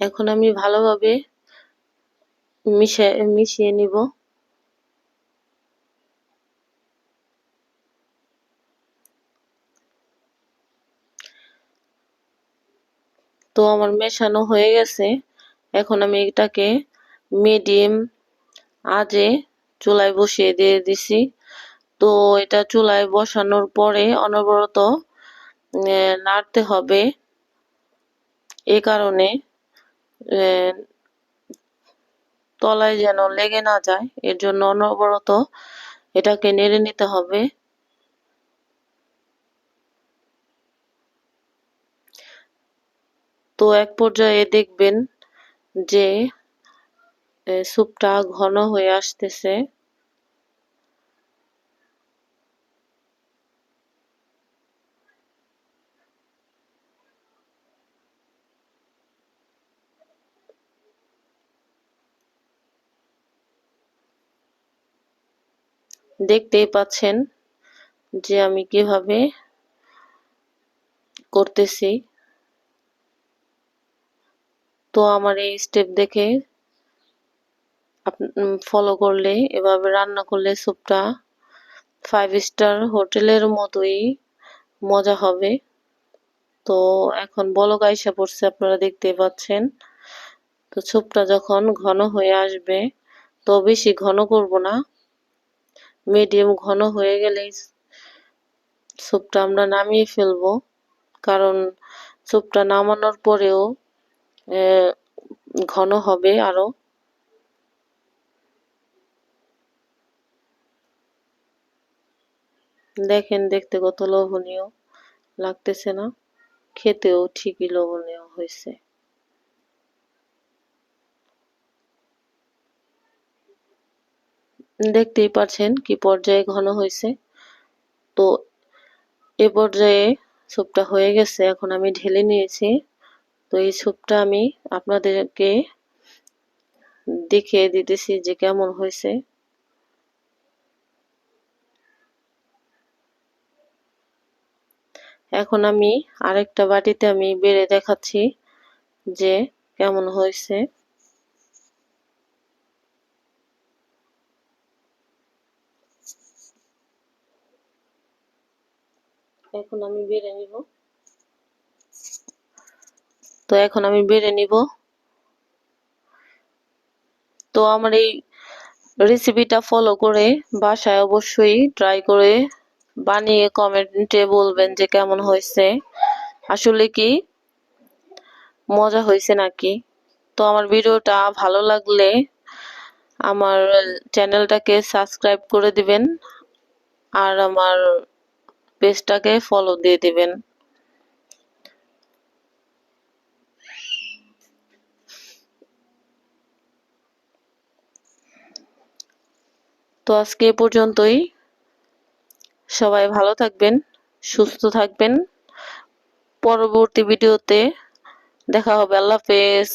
এখন আমি ভালোভাবে মিশিয়ে নিব। তো আমার মেশানো হয়ে গেছে। এখন আমি এটাকে মিডিয়াম আঁচে চুলায় বসিয়ে দিয়ে দিছি। তো এটা চুলায় বসানোর পরে অনবরত নাড়তে হবে। এই কারণে তলায় যেন লেগে না যায়, এর জন্য অনবরত এটাকে নেড়ে নিতে হবে। তো এক পর্যায়ে দেখবেন যে স্যুপটা ঘন হয়ে আসতেছে। দেখতেই পাচ্ছেন যে আমি কিভাবে করতেছি। তো আমার এই স্টেপ দেখে ফলো করলে, এভাবে রান্না করলে স্যুপটা 5 স্টার হোটেলের মতোই মজা হবে। তো এখন বলক আইসা পড়ছে, আপনারা দেখতেই পাচ্ছেন। তো স্যুপটা যখন ঘন হয়ে আসবে, তো বেশি ঘন করব না, মিডিয়াম ঘন হয়ে গেলেই স্যুপটা আমরা নামিয়ে ফেলবো। কারণ স্যুপটা নামানোর পরেও ঘন হবে আরো। দেখেন দেখতে কত লোভনীয় লাগতেছে না? খেতেও ঠিকই লোভনীয় হয়েছে। দেখতেই পাচ্ছেন কি পর্যায়ে ঘন হয়েছে। তো এ পর্যায়ে স্যুপটা হয়ে গেছে, এখন আমি ঢেলে নিয়েছি। তো এই স্যুপটা আমি আপনাদেরকে দেখিয়ে দিতেছি যে কেমন হয়েছে। এখন আমি আরেকটা বাটিতে আমি বেড়ে দেখাচ্ছি যে কেমন হয়েছে। এখন আমি বেড়ে নিব। তো এখন আমি বেড়ে নিব। তো আমার এই রেসিপিটা ফলো করে বাসায় অবশ্যই ট্রাই করে বানিয়ে কমেন্টে বলবেন যে কেমন হয়েছে, আসলে কি মজা হয়েছে নাকি। তো আমার ভিডিওটা ভালো লাগলে আমার চ্যানেলটাকে সাবস্ক্রাইব করে দিবেন আর আমার পেজটাকে ফলো দিয়ে দিবেন। তো আজকে এ পর্যন্তই। সবাই ভালো থাকবেন, সুস্থ থাকবেন। পরবর্তী ভিডিওতে দেখা হবে। আল্লাহ হাফেজ।